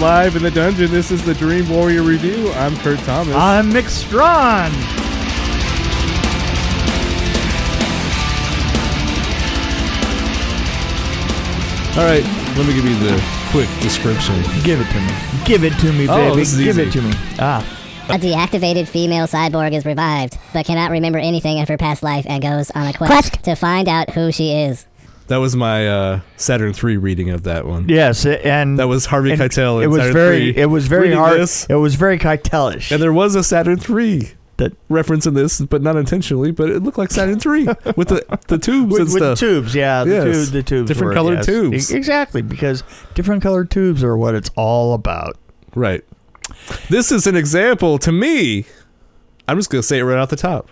live in the dungeon. This is the Dream Warrior Review. I'm Kurt Thomas. I'm Mick Strawn. All right, let me give you the quick description. Give it to me. Give it to me, baby. This is Give easy. it to me. A deactivated female cyborg is revived, but cannot remember anything of her past life and goes on a quest to find out who she is. That was my Saturn III reading of that one. Yes, and That was Harvey Keitel. it was Saturn very, III it was very reading hard. this. It was very Keitelish. And there was a Saturn III That- reference in this, but not intentionally. But it looked like Saturn III with the tubes and with stuff. the tubes, yeah, Yes. the tubes, Different were, colored yes. tubes. Exactly, because different colored tubes are what it's all about. Right. This is an example to me. I'm just going to say it right off the top.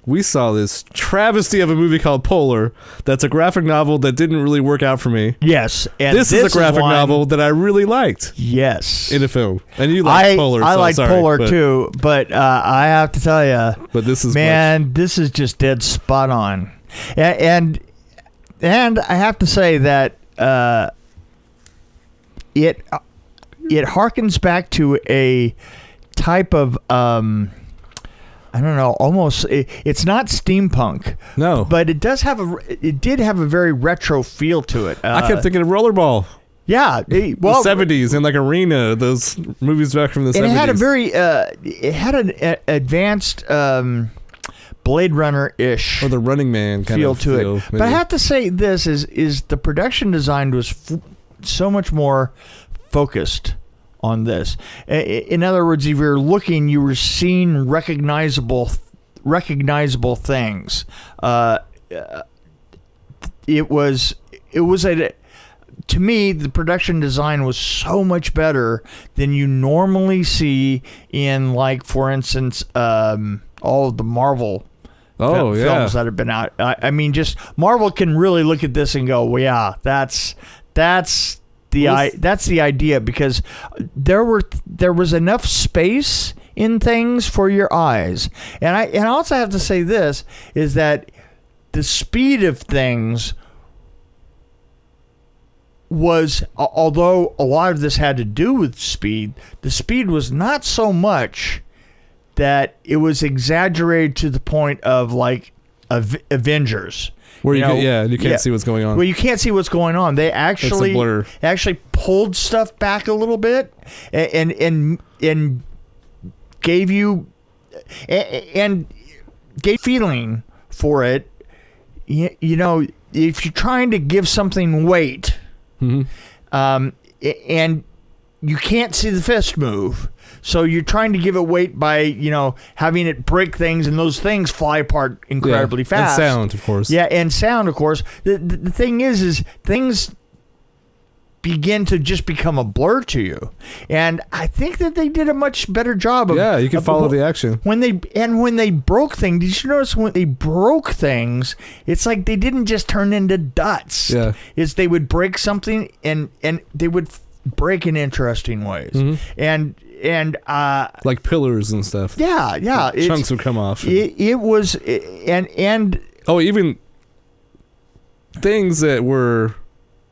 We saw this travesty of a movie called Polar. That's a graphic novel that didn't really work out for me. Yes, and This is a graphic one- novel that I really liked Yes, in a film. And you like Polar. I so like sorry, Polar but, too, but I have to tell you, But this is man, this is just dead spot on, and I have to say that it harkens back to a type of I don't know, almost it's not steampunk, No. but it did have a very retro feel to it. I kept thinking of Rollerball. Yeah, The 70s and like Arena, those movies back from the 70s. and it had a very it had an advanced Blade Runner-ish or the Running Man kind feel of to feel, it. But maybe. I have to say this is the production design was so much more focused on this. In other words, if you're looking, you were seeing recognizable things. It was to me, the production design was so much better than you normally see in, like, for instance, all of the Marvel films that have been out. I mean, just Marvel can really look at this and go, well, yeah, that's the idea, because there was enough space in things for your eyes. And I also have to say this is that the speed of things was, although a lot of this had to do with speed, the speed was not so much that it was exaggerated to the point of like Avengers. Where you can't see what's going on. Well, you can't see what's going on. They actually blur. pulled stuff back a little bit and gave you and gave feeling for it. You know, if you're trying to give something weight, and you can't see the fist move, so you're trying to give it weight by, having it break things, and those things fly apart incredibly fast. And sound, of course. Yeah, and sound, of course. The thing is things begin to just become a blur to you. And I think that they did a much better job of... Yeah, you can follow the action. When they broke things, did you notice when they broke things, it's like they didn't just turn into dots. Yeah. It's they would break something and they would break in interesting ways. And like pillars and stuff. yeah, Chunks would come off. It was and even things that were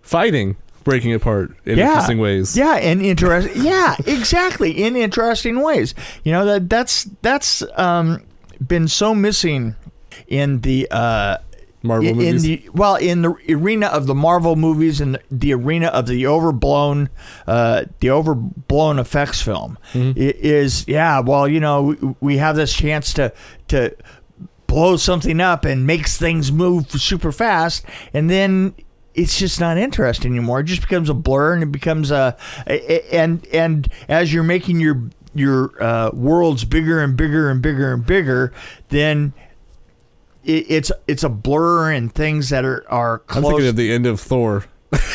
fighting, breaking apart in interesting ways. Yeah, and exactly, in interesting ways. That's been so missing in the Marvel movies. In the arena of the Marvel movies and the arena of the overblown effects film. We have this chance to blow something up and makes things move super fast, and then it's just not interesting anymore. It just becomes a blur, and it becomes and as you're making your worlds bigger and bigger and bigger and bigger, then it's a blur, and things that are close. I'm thinking of the end of Thor.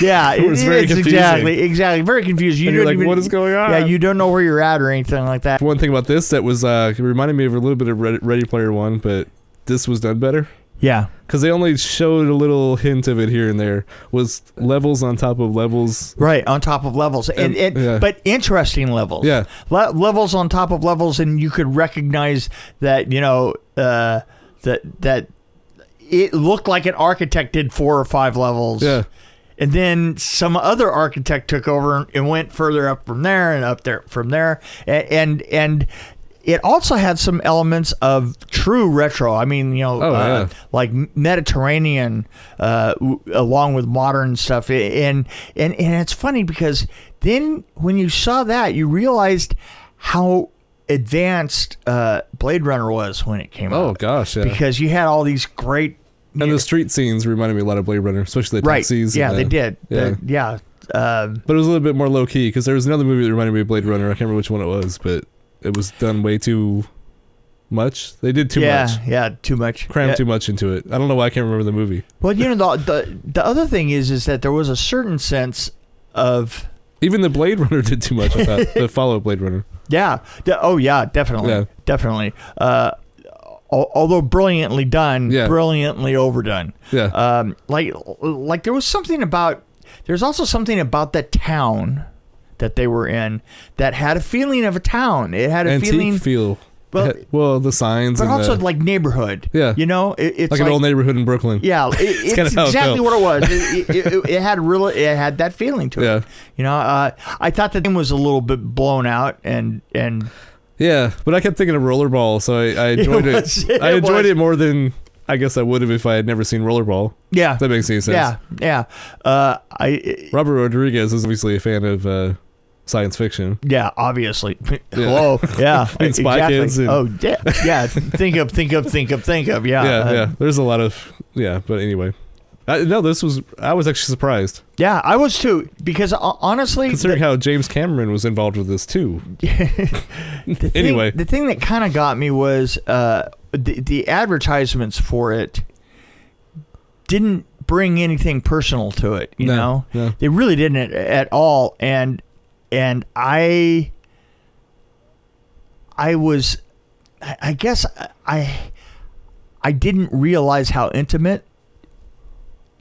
Yeah, it was very confusing. Exactly, very confusing. You're like, what is going on? Yeah, you don't know where you're at or anything like that. One thing about this that was it reminded me of a little bit of Ready Player One, but this was done better. Yeah, because they only showed a little hint of it here and there. Was levels on top of levels, right? On top of levels, but interesting levels. Yeah, levels on top of levels, and you could recognize that that it looked like an architect did 4 or 5 levels. Yeah. And then some other architect took over and went further up from there and up there from there. And it also had some elements of true retro. I mean, like Mediterranean, along with modern stuff. And it's funny because then when you saw that, you realized how advanced Blade Runner was when it came out. Oh, gosh, yeah. Because you had all these great... And the street scenes reminded me a lot of Blade Runner, especially the taxis. Yeah, and they did. Yeah. But it was a little bit more low key because there was another movie that reminded me of Blade Runner. I can't remember which one it was, but it was done way too much. They did too much. Yeah, too much. Crammed too much into it. I don't know why I can't remember the movie. Well, the other thing is that there was a certain sense of... Even the Blade Runner did too much, I thought. The follow Blade Runner. Yeah. Oh, yeah, definitely. Yeah. Definitely. Although brilliantly done, brilliantly overdone. Yeah. Like there was something about... There's also something about the town that they were in that had a feeling of a town. It had a Antique feel. Well, the signs. But also like neighborhood. Yeah. It's like an old neighborhood in Brooklyn. Yeah. It's exactly what it was. It had that feeling to it. Yeah. I thought the thing was a little bit blown out and yeah, but I kept thinking of Rollerball, so I enjoyed it. I enjoyed it more than I guess I would have if I had never seen Rollerball. Yeah. If that makes any sense. Yeah. Robert Rodriguez is obviously a fan of science fiction. Yeah, obviously. Hello. Yeah. And Spy Kids. And, yeah. Think of. Yeah. Yeah. There's a lot of but anyway. I was actually surprised. Yeah, I was too, because honestly... Considering how James Cameron was involved with this too. Anyway. The thing that kind of got me was the advertisements for it didn't bring anything personal to it, you know? No. They really didn't at all, and I guess I didn't realize how intimate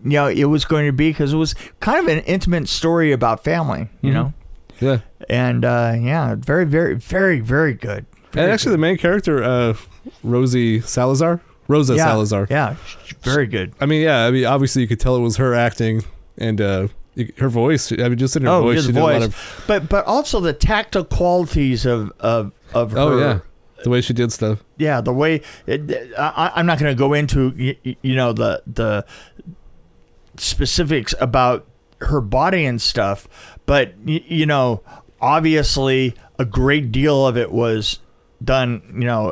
it was going to be, because it was kind of an intimate story about family, you know? Yeah. And, very, very, very, very good. And actually the main character, Rosa Salazar. Yeah, very good. I mean, obviously you could tell it was her acting, and her voice. I mean, just in her voice, she did a lot of... But also the tactile qualities of her. Oh, yeah. The way she did stuff. Yeah, the way... I'm not going to go into, the specifics about her body and stuff, but obviously a great deal of it was done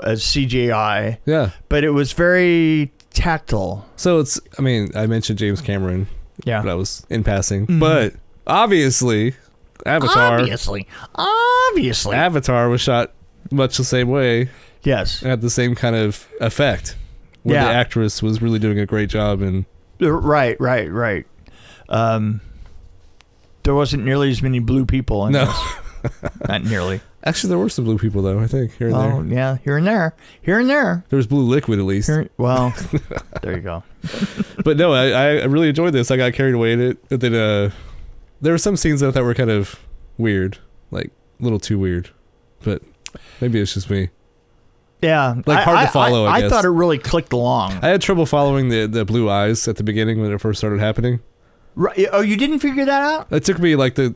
as CGI. Yeah, but it was very tactile. So I mentioned James Cameron, but I was in passing. But obviously Avatar was shot much the same way. Yes, had the same kind of effect where the actress was really doing a great job. And Right. There wasn't nearly as many blue people in this. Not nearly. Actually, there were some blue people, though, I think, here and there. Oh, yeah, here and there. There was blue liquid, at least. Well, there you go. But no, I really enjoyed this. I got carried away in it. And then there were some scenes that I thought were kind of weird, like a little too weird. But maybe it's just me. Yeah. Like hard to follow, I guess. I thought it really clicked along. I had trouble following the blue eyes at the beginning when it first started happening. Right. Oh, you didn't figure that out? It took me like the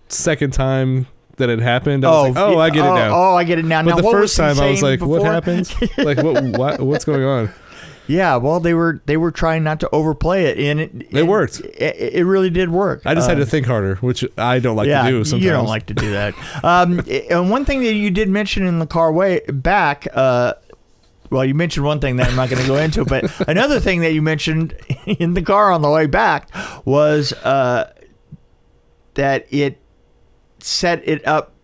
second time that it happened. I was like, I get it now. Oh, I get it now. But the first time I was like, before? what happened? Like, what's going on? Yeah, well, they were trying not to overplay it, and it worked. It really did work. I just had to think harder, which I don't like to do sometimes. You don't like to do that. And one thing that you did mention in the car way back, well, you mentioned one thing that I'm not going to go into, but another thing that you mentioned in the car on the way back was that it set it up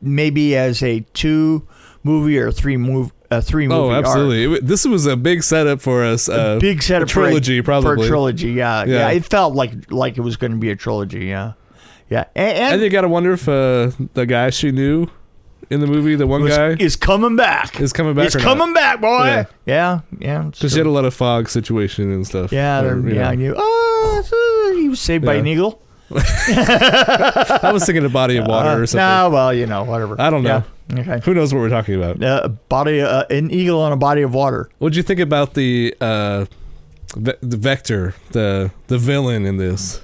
maybe as a 2-movie or 3-movie. Oh, absolutely! This was a big setup for us. A big setup trilogy, probably for a trilogy. Yeah. It felt like it was going to be a trilogy. Yeah. And you got to wonder if the guy she knew in the movie, the one guy, is coming back. Is coming back. He's coming back, boy. Yeah. Because she had a lot of fog situation and stuff. Yeah. He was saved by an eagle. I was thinking a body of water or something. No, well, whatever. I don't know. Yeah. Okay. Who knows what we're talking about? An eagle on a body of water. What'd you think about the Vector, the villain in this?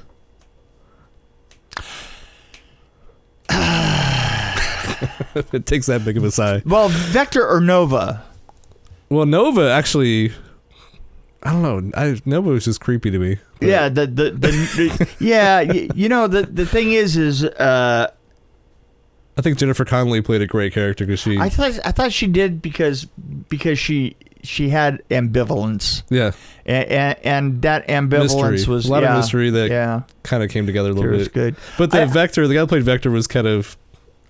It takes that big of a sigh. Well, Vector or Nova? Well, Nova actually, I don't know. Nova was just creepy to me. But. Yeah, yeah. You know, the thing is. I think Jennifer Connelly played a great character because she. I thought she did because she had ambivalence. Yeah. And that ambivalence mystery. was a lot of mystery that kind of came together a little bit. It was good. But the Vector, the guy who played Vector was kind of.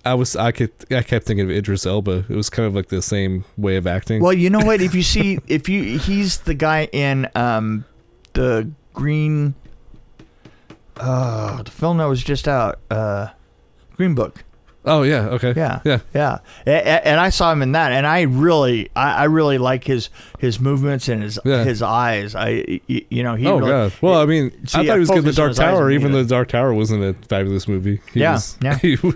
I kept thinking of Idris Elba. It was kind of like the same way of acting. Well, you know what? He's the guy in the Green. The film that was just out, Green Book. Oh yeah, okay. Yeah. And I saw him in that, and I really like his movements and his eyes. He God. Well, I mean, I thought he was good in the Dark Tower, even though the Dark Tower wasn't a fabulous movie. He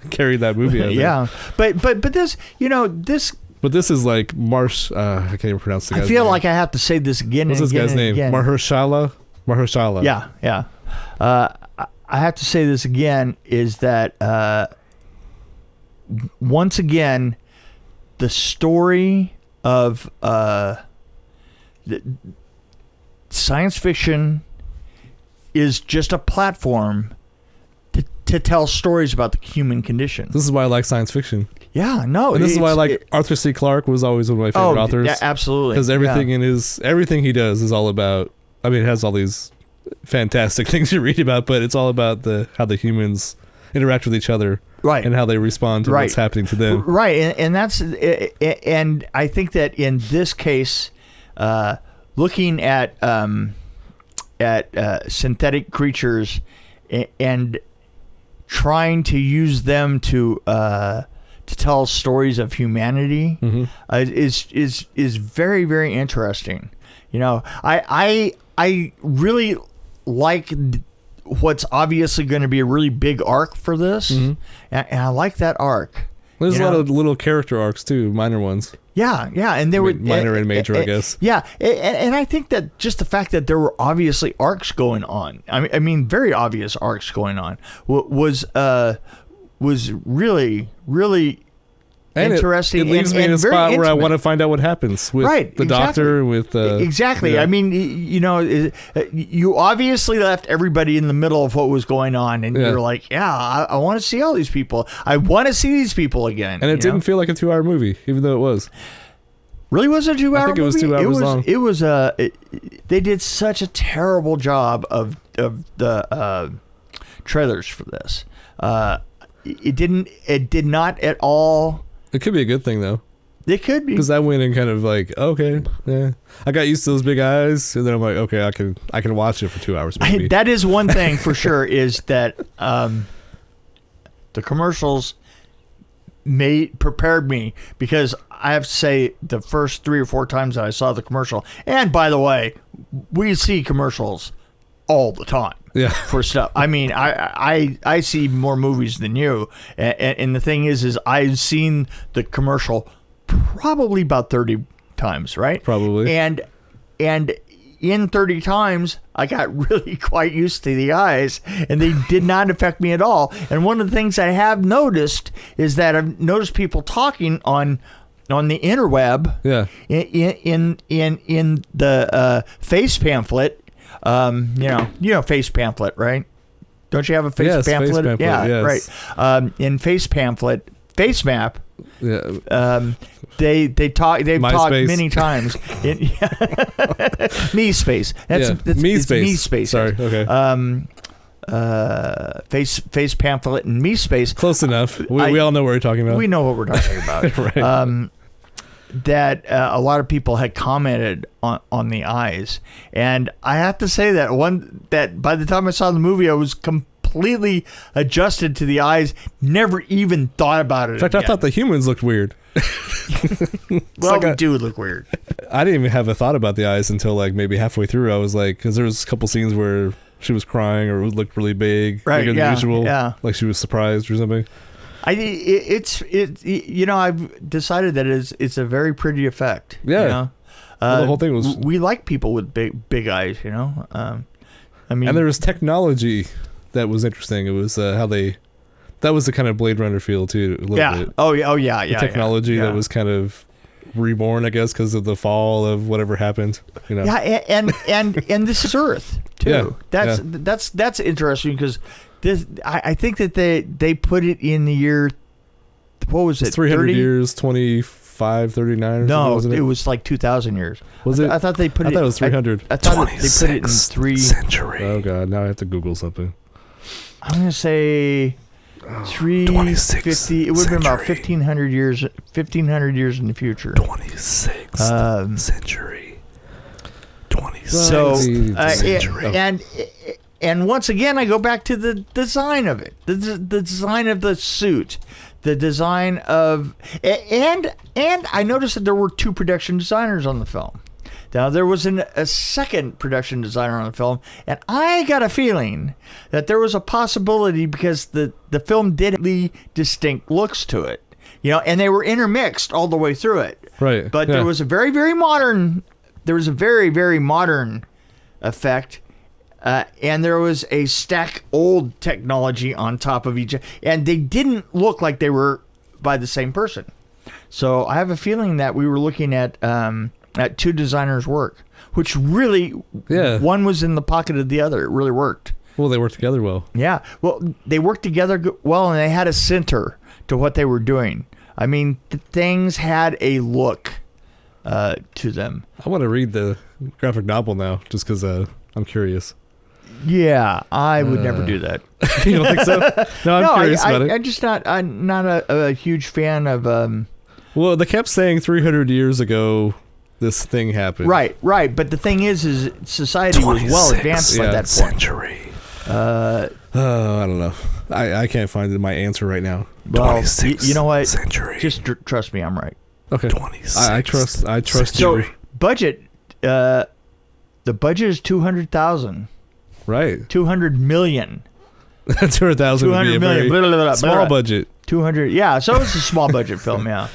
carried that movie out. Yeah, but this, this. But this is like Marsh. I can't even pronounce the guy's name. I feel like I have to say this again. What's and this again guy's and name? Again. Mahershala. Yeah. I have to say this again. Is that once again, the story of science fiction is just a platform to tell stories about the human condition. This is why I like science fiction. Yeah, no. And this is why I like Arthur C. Clarke was always one of my favorite authors. Yeah, absolutely. Because everything he does is all about, I mean, it has all these fantastic things you read about, but it's all about how the humans interact with each other. Right. And how they respond to what's happening to them. Right. And that's, and I think that in this case, looking at synthetic creatures and trying to use them to tell stories of humanity is very, very interesting. You know, I really like what's obviously going to be a really big arc for this, and I like that arc. There's a lot of little character arcs too, minor ones. Yeah, and they were minor and major, I guess. Yeah, and I think that just the fact that there were obviously arcs going on, I mean, very obvious arcs going on, was really, really and interesting. It leaves me in a spot where I want to find out what happens with the doctor. Exactly. Yeah. I mean, you obviously left everybody in the middle of what was going on, and you're like, I want to see all these people. I want to see these people again. And it didn't feel like a 2-hour movie, even though it was. Really was a 2-hour movie? I think it was 2 hours long. It was they did such a terrible job of the trailers for this. It did not at all. It could be a good thing though. It could be, because I went in kind of like, okay, yeah. I got used to those big eyes, and then I'm like, okay, I can watch it for 2 hours. Maybe. That is one thing for sure, is that the commercials prepared me, because I have to say the first 3 or 4 times that I saw the commercial, and by the way, we see commercials all the time. Yeah. For stuff. I mean, I see more movies than you, and the thing is I've seen the commercial probably about 30 times, right? Probably. And in 30 times, I got really quite used to the eyes, and they did not affect me at all. And one of the things I have noticed is that I've noticed people talking on the interweb, in the face pamphlet. You know face pamphlet, right? Don't you have a face pamphlet? Face pamphlet? Yeah, yes. Right. In face pamphlet, face map. Yeah. They've talked many times. Me space. That's me space. Me space. Sorry. Okay. Face pamphlet and me space. Close enough. We all know what we're talking about. We know what we're talking about. Right. That a lot of people had commented on the eyes, and I have to say that by the time I saw the movie, I was completely adjusted to the eyes. Never even thought about it. In fact, I thought the humans looked weird. Well, we do look weird. I didn't even have a thought about the eyes until like maybe halfway through. I was like, because there was a couple scenes where she was crying or it looked really big, right? Bigger than usual, like she was surprised or something. I've decided that it's a very pretty effect. Yeah. You know? The whole thing was. We like people with big eyes. You know. I mean, and there was technology that was interesting. It was how they That was the kind of Blade Runner feel too, a little bit. Oh yeah. The technology that was kind of reborn, I guess, because of the fall of whatever happened. Yeah, and this is Earth too. Yeah, that's interesting because I think that they put it in the year. What was it? 300 years, 25, 39. No, wasn't it? It was like 2,000 years. Was it? I thought they put it. I thought it was 300. I thought they put it in 3 century. Oh god, now I have to Google something. I'm gonna say 350. It would have been about 1,500 years. 1,500 years in the future. 26th century. 26th So century. and once again, I go back to the design of it, the design of the suit, the design of, and I noticed that there were 2 production designers on the film. Now, there was a second production designer on the film, and I got a feeling that there was a possibility because the film did have distinct looks to it, and they were intermixed all the way through it. Right. But there was a very, very modern effect, and there was a stack old technology on top of each, and they didn't look like they were by the same person. So I have a feeling that we were looking at 2 designers' work, which really, one was in the pocket of the other. It really worked. Well, they worked together well. Yeah. Well, they worked together well, and they had a center to what they were doing. I mean, things had a look to them. I want to read the graphic novel now, just because I'm curious. Yeah, I would never do that. You don't think so? No, I'm curious about it. I'm just I'm not a huge fan of. Well, they kept saying 300 years ago this thing happened. Right. But the thing is society was well advanced by that point. Century. I don't know. I can't find my answer right now. Well, you know what? Century. Just trust me, I'm right. Okay. 26th I trust So you. budget, the budget is 200,000. Right. 200 million. 200,000 would be a very small budget. 200. Yeah. So it's a small budget film. Yeah.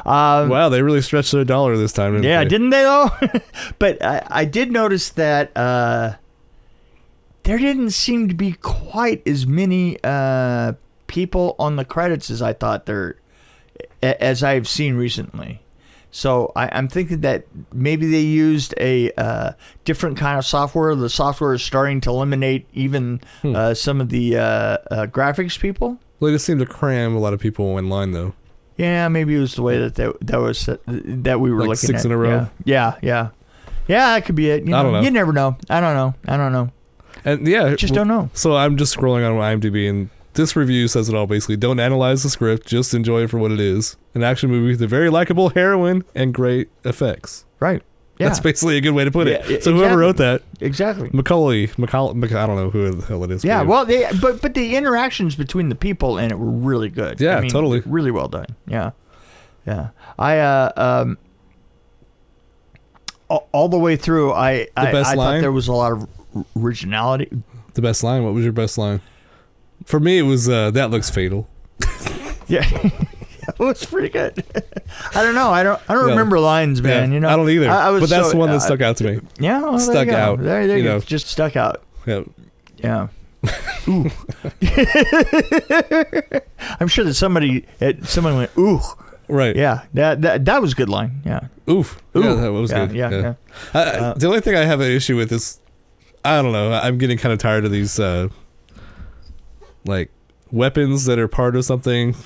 Wow, they really stretched their dollar this time. Didn't they though? But I did notice that there didn't seem to be quite as many people on the credits as I thought as I've seen recently. So I'm thinking that maybe they used a different kind of software. The software is starting to eliminate even some of the graphics people. Well, they just seemed to cram a lot of people in line, though. Yeah, maybe it was the way that we were like looking 6 at. in a row. Yeah, that could be it. I don't know. You never know. I don't know. And Just don't know. So I'm just scrolling on IMDb, and this review says it all basically. Don't analyze the script, just enjoy it for what it is. An action movie with a very likable heroine and great effects. Right. Yeah. That's basically a good way to put it. Yeah, so whoever wrote that, exactly. Macaulay, I don't know who the hell it is. Yeah, well, but the interactions between the people in it were really good. Yeah, totally. Really well done. Yeah. I all the way through, I thought there was a lot of originality. The best line? What was your best line? For me, it was, that looks fatal. Yeah. It was pretty good. I don't know. I don't remember lines, man. Yeah, I don't either. But that's the one that stuck out to me. Yeah, well, stuck out. There you go. Just stuck out. Yeah. Yeah. Ooh. I'm sure that someone went ooh. Right. Yeah. That was a good line. Yeah. Oof. Ooh. Yeah, that was good. Yeah. The only thing I have an issue with is, I don't know. I'm getting kind of tired of these, like weapons that are part of something.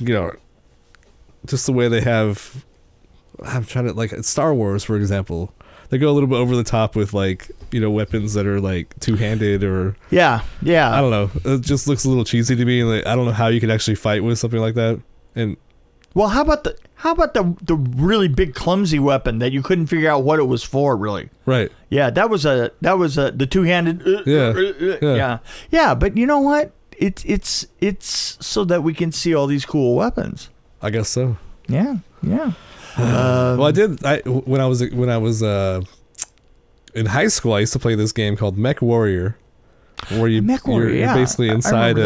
Just the way they have. I'm trying to, like Star Wars, for example. They go a little bit over the top with, like, weapons that are like two-handed or yeah. I don't know. It just looks a little cheesy to me. Like, I don't know how you can actually fight with something like that. And well, how about the really big clumsy weapon that you couldn't figure out what it was for, really? Right. Yeah, that was the two-handed. Yeah. Yeah. But you know what? It's so that we can see all these cool weapons. I guess so. Yeah. Well, when I was in high school, I used to play this game called Mech Warrior, where you're basically inside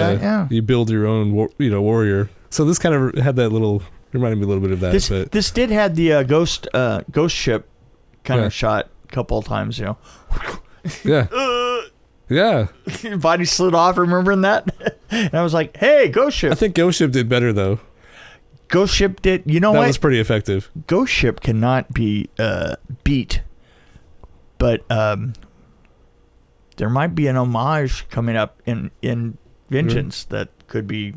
you build your own warrior. So this kind of had that reminded me a little bit of that. This did have the ghost ship kind of shot a couple of times, Yeah. Yeah. Your body slid off, remembering that? And I was like, hey, Ghost Ship. I think Ghost Ship did better though. Ghost Ship did. You know That what? was pretty effective. Ghost Ship cannot be beat, but there might be an homage coming up in Vengeance that could be.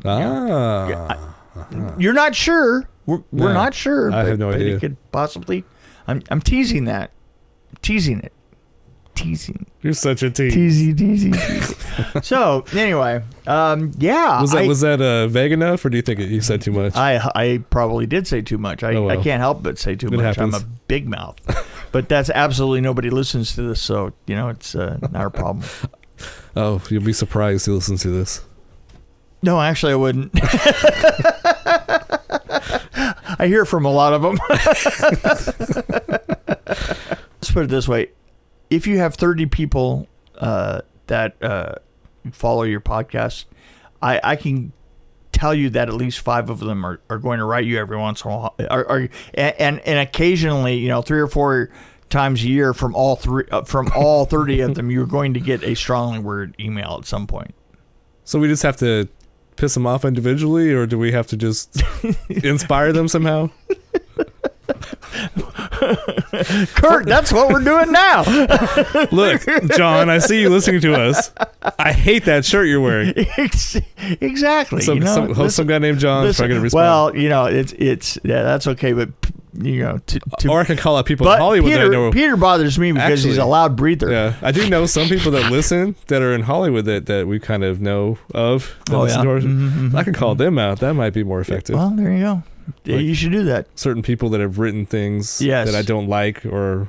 You're not sure. We're not sure. I have no but idea. It could possibly. I'm teasing that. Teasing it. Teasing. You're such a tease. Teasy. So anyway, yeah. Was that vague enough, or do you think you said too much? I probably did say too much. I can't help but say too much. Happens. I'm a big mouth. But that's absolutely nobody listens to this, so it's not our problem. Oh, you'll be surprised who listens to this. No, actually, I wouldn't. I hear from a lot of them. Let's put it this way. If you have 30 people that follow your podcast, I can tell you that at least 5 of them are going to write you every once in a while. And occasionally, 3 or 4 times a year from all 30 of them, you're going to get a strongly worded email at some point. So we just have to piss them off individually, or do we have to just inspire them somehow? Kurt, that's what we're doing now. Look, John, I see you listening to us. I hate that shirt you're wearing. Exactly. Some guy named John is probably going to respond. Well, it's that's okay, but or I can call out people in Hollywood that I know. Peter bothers me because he's a loud breather. Yeah, I do know some people that listen that are in Hollywood that we kind of know of. Oh, yeah. I can call them out. That might be more effective. Well, there you go. Like, you should do that. Certain people that have written things that I don't like, or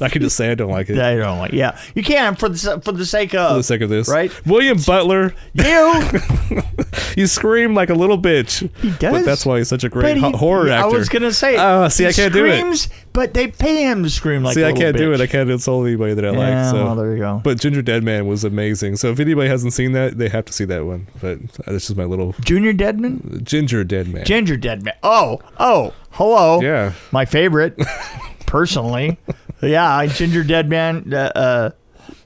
I can just say I don't like it. I don't like. Yeah, you can for the sake of this, right? William Butler, you scream like a little bitch. He does, but that's why he's such a great horror actor. I was gonna say, see, I can't do it. But they pay him to scream like. See, a I can't bitch. do it. I can't insult anybody that I like. So. Well, there you go. But Ginger Dead Man was amazing. So if anybody hasn't seen that, they have to see that one. But that's just my little Junior Deadman. Ginger Dead Man. Ginger Deadman. Oh, hello. Yeah. My favorite, personally. Yeah, Ginger Deadman.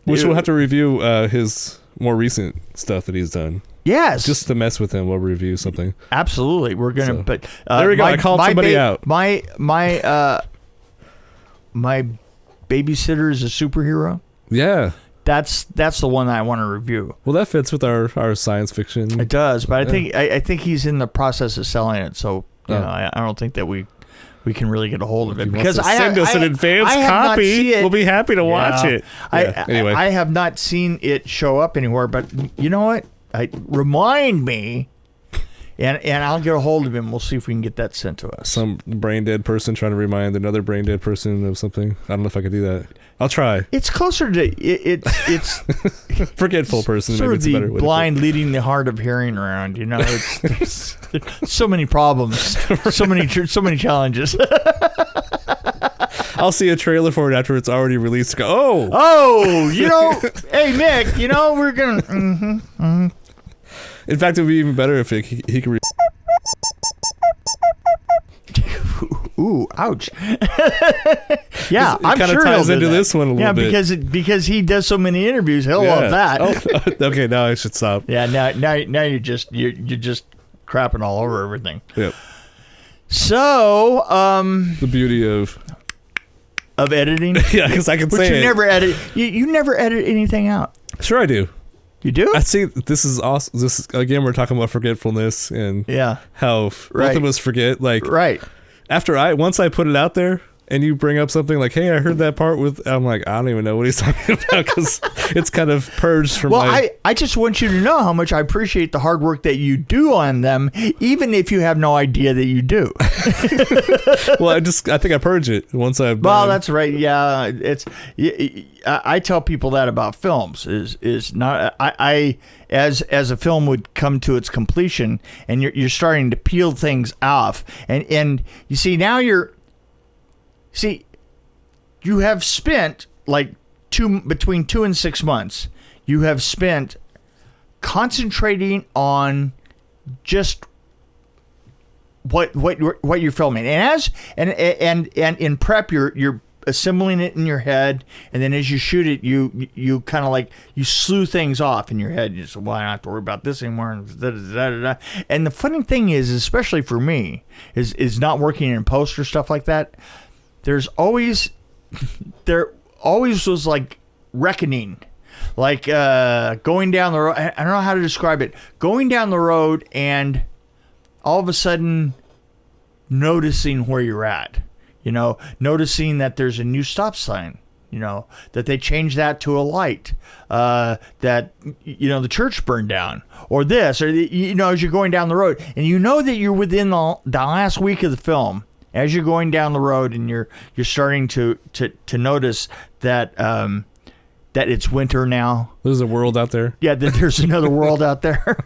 Which we'll have to review his more recent stuff that he's done. Yes. Just to mess with him, we'll review something. Absolutely. We're going to, but there we go. I called somebody out. My babysitter is a superhero. Yeah. That's the one that I want to review. Well, that fits with our science fiction. It does, but I think he's in the process of selling it, so I don't think that we can really get a hold of it because send us an advance copy. We'll be happy to watch it. Anyway, I have not seen it show up anywhere, but you know what? Remind me, and I'll get a hold of him. We'll see if we can get that sent to us. Some brain dead person trying to remind another brain dead person of something. I don't know if I could do that. I'll try. It's closer to it's forgetful person. Sort maybe of it's the better blind leading the hard of hearing around. It's so many problems, so many challenges. I'll see a trailer for it after it's already released. Go, hey Nick, we're gonna. In fact, it would be even better if he could. Ooh, ouch. Yeah, I'm kind of sure ties he'll do into that. this one a little bit. Yeah, because he does so many interviews, he'll love that. Oh, okay, now I should stop. Yeah, now you're just crapping all over everything. Yep. So, the beauty of editing. Yeah, because I can say you never edit. You never edit anything out. Sure, I do. You do? I see. This is awesome. This is, again, we're talking about forgetfulness and how both of us forget. Like once I put it out there, and you bring up something like, "Hey, I heard that part with," I'm like, I don't even know what he's talking about because it's kind of purged from. Well, I just want you to know how much I appreciate the hard work that you do on them, even if you have no idea that you do. Well, I think I purge it once I've. Well, that's right. Yeah, I tell people that about films is not I as a film would come to its completion, and you're starting to peel things off, and you see now you have spent like between 2 and 6 months. You have spent concentrating on just what you're filming, and in prep you're assembling it in your head, and then as you shoot it, you kind of like you slew things off in your head. You just, well, I don't have to worry about this anymore. And the funny thing is, especially for me, is not working in post or stuff like that. There always was like reckoning, like going down the road. I don't know how to describe it. Going down the road and all of a sudden noticing where you're at. Noticing that there's a new stop sign, that they changed that to a light, that, the church burned down, or this, or, as you're going down the road. And that you're within the last week of the film, as you're going down the road, and you're starting to notice that that it's winter now. There's a world out there. Yeah, that there's another world out there.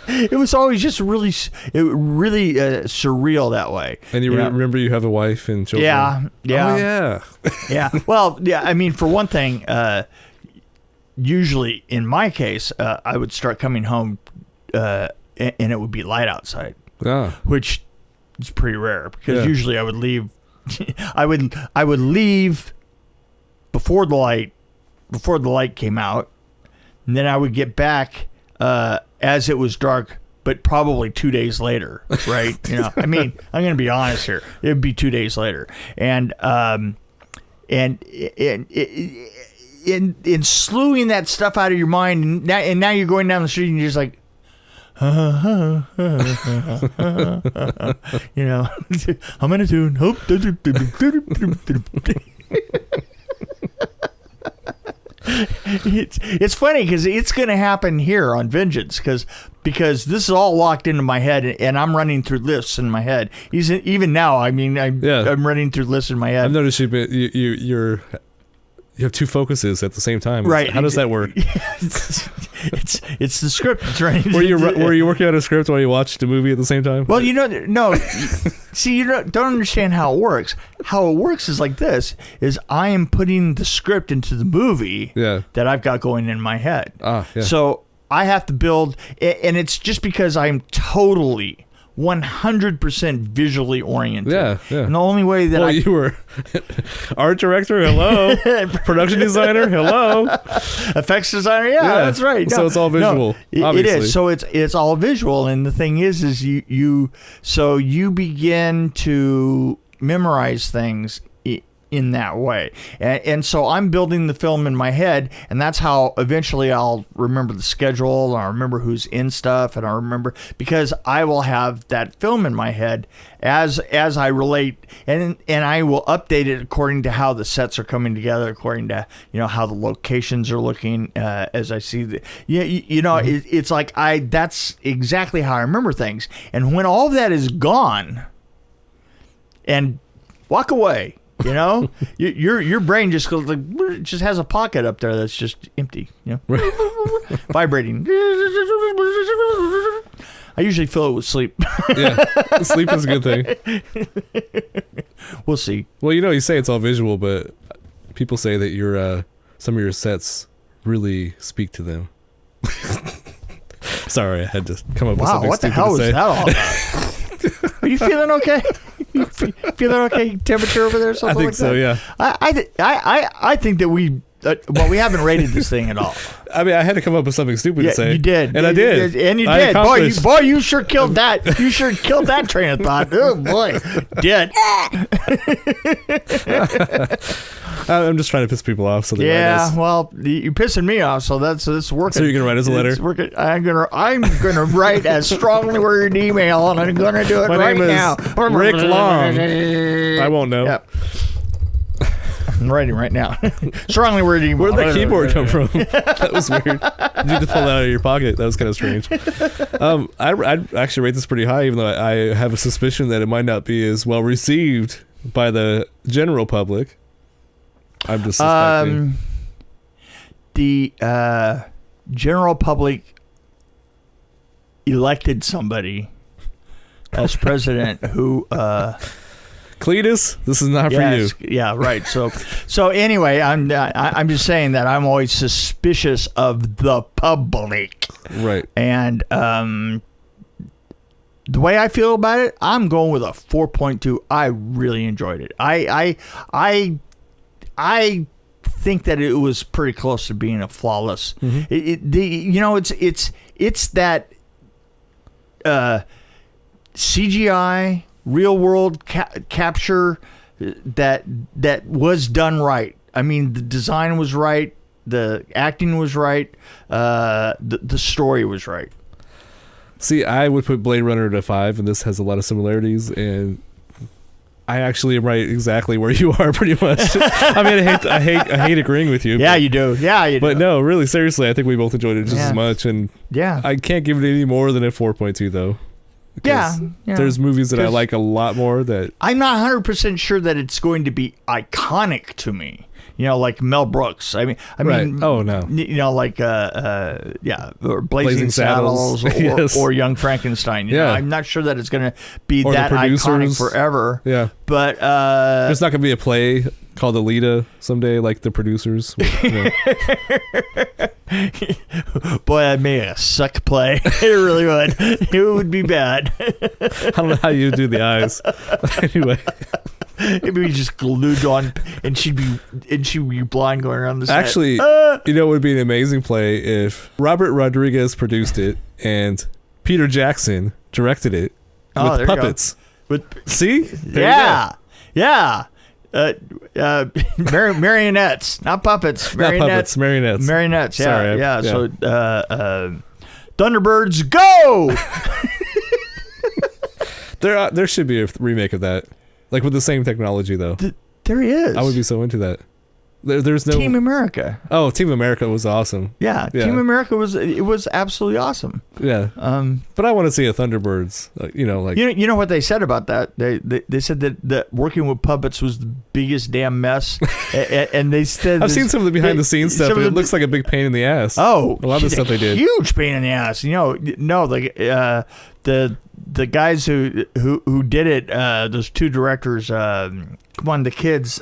It was always just really surreal that way. And you remember you have a wife and children? Yeah. Oh, yeah. Yeah. Well, yeah, I mean, for one thing, usually in my case, I would start coming home and it would be light outside, which is pretty rare because usually I would leave. I would leave before the light came out, and then I would get back as it was dark, but probably 2 days later, right? I mean, I'm going to be honest here. It'd be 2 days later. And in slewing that stuff out of your mind, and now you're going down the street and you're just like, I'm in a tune. It's funny because it's going to happen here on Vengeance because this is all locked into my head and I'm running through lists in my head. Even now, I mean, I'm running through lists in my head. I've noticed you have two focuses at the same time. Right? How does that work? It's the script that's running. Were you working on a script while you watched the movie at the same time? Well, no. See, you don't understand how it works. How it works is like this: is I am putting the script into the movie that I've got going in my head. So I have to build, and it's just because I'm totally 100% visually oriented. Yeah. And the only way that you were art director, hello. Production designer, hello. Effects designer, yeah, that's right. So it's all visual. It is. So it's all visual, and the thing is you begin to memorize things in that way. And so I'm building the film in my head, and that's how eventually I'll remember the schedule, and I'll remember who's in stuff, and I'll remember, because I will have that film in my head as I relate, and I will update it according to how the sets are coming together, according to how the locations are looking as I see it's like that's exactly how I remember things. And when all of that is gone and walk away, your brain just goes like, just has a pocket up there that's just empty, vibrating. I usually fill it with sleep. Yeah, sleep is a good thing. We'll see. Well, you say it's all visual, but people say that your some of your sets really speak to them. Sorry, I had to come up with something what the stupid hell to is say. that all about? Are you feeling okay? Feeling okay? Temperature over there? Something I think like so. That? Yeah. I think that we haven't rated this thing at all. I mean, I had to come up with something stupid to say. You did, and I did, and you I did. accomplished. Boy, you sure killed that. You sure killed that train of thought. Oh boy, did. I'm just trying to piss people off. So they write us. Well, you're pissing me off, so that's working. So you're gonna write us a letter? It's working. I'm gonna write a strongly worded email, and I'm gonna do it right now. My name is Rick Long. I won't know. Yep. I'm writing right now. Strongly worded email. Where'd that keyboard come from? That was weird. You need to pull that out of your pocket. That was kind of strange. I'd actually rate this pretty high, even though I have a suspicion that it might not be as well received by the general public. I'm just suspecting. The general public elected somebody as president who Cletus, this is not for you. Yeah, right. So anyway, I'm just saying that I'm always suspicious of the public. Right. And the way I feel about it, I'm going with a 4.2. I really enjoyed it. I think that it was pretty close to being a flawless. It's that CGI real world capture that was done right. I mean, the design was right, the acting was right, the story was right. See, I would put Blade Runner at a 5, and this has a lot of similarities, and I actually am right exactly where you are, pretty much. I mean, I hate agreeing with you. Yeah, you do. Yeah, you do. But no, really, seriously, I think we both enjoyed it just as much, and I can't give it any more than a 4.2, though. Yeah. There's movies that I like a lot more that... I'm not 100% sure that it's going to be iconic to me. Like Mel Brooks. I mean, oh no. Like or Blazing Saddles or Young Frankenstein. I'm not sure that it's going to be or that iconic forever. Yeah, but there's not going to be a play called Alita someday, like The Producers. Boy, that made a suck play. It really would. It would be bad. I don't know how you do the eyes. Anyway. It'd be just glued on, and she'd be blind going around the set. Actually, it would be an amazing play if Robert Rodriguez produced it and Peter Jackson directed it with puppets. See? There you go. Marionettes, not puppets. Marionettes. Marionettes. Yeah, Sorry, yeah. So, Thunderbirds, go! There should be a remake of that. Like with the same technology, though. There is. I would be so into that. There's no Team America. Oh, Team America was awesome. Yeah, Team America was absolutely awesome. Yeah. But I want to see a Thunderbirds. You know what they said about that? They said that working with puppets was the biggest damn mess, and they said I've seen some of the behind the scenes stuff, and it looks like a big pain in the ass. Oh, a lot of the stuff they did. Huge pain in the ass. The guys who did it, those two directors, the kids,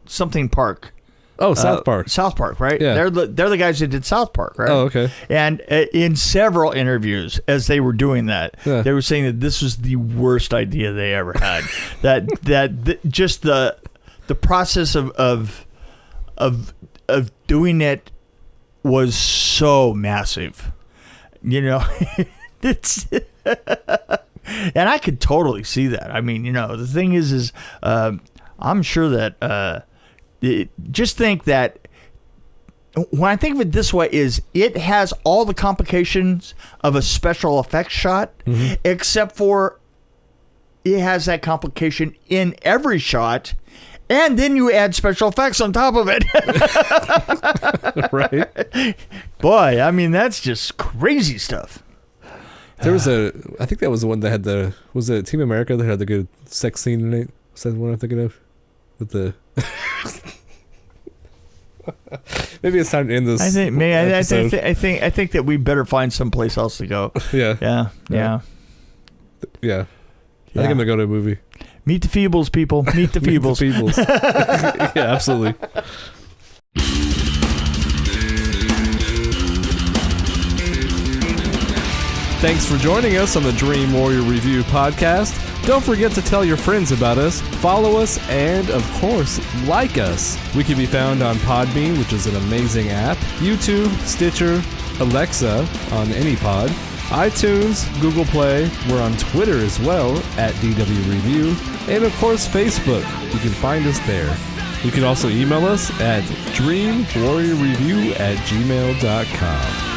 something Park. Oh, South Park. South Park, right? Yeah. They're the guys who did South Park, right? Oh, okay. And in several interviews, as they were doing that, they were saying that this was the worst idea they ever had. Just the process of doing it was so massive. It's and I could totally see that. I mean, the thing is I'm sure that just think that when I think of it this way is it has all the complications of a special effects shot, except for it has that complication in every shot, and then you add special effects on top of it. Right. Boy, I mean, that's just crazy stuff. There was I think that was the one that had was it Team America that had the good sex scene in it? Is that the one I'm thinking of? With the maybe it's time to end this. I think that we better find someplace else to go. Yeah. I think I'm gonna go to a movie. Meet the Feebles, people. Meet the Feebles. Yeah, absolutely. Thanks for joining us on the Dream Warrior Review podcast. Don't forget to tell your friends about us, follow us, and, of course, like us. We can be found on Podbean, which is an amazing app, YouTube, Stitcher, Alexa on any pod, iTunes, Google Play. We're on Twitter as well, at DW Review, and, of course, Facebook. You can find us there. You can also email us at dreamwarriorreview@gmail.com.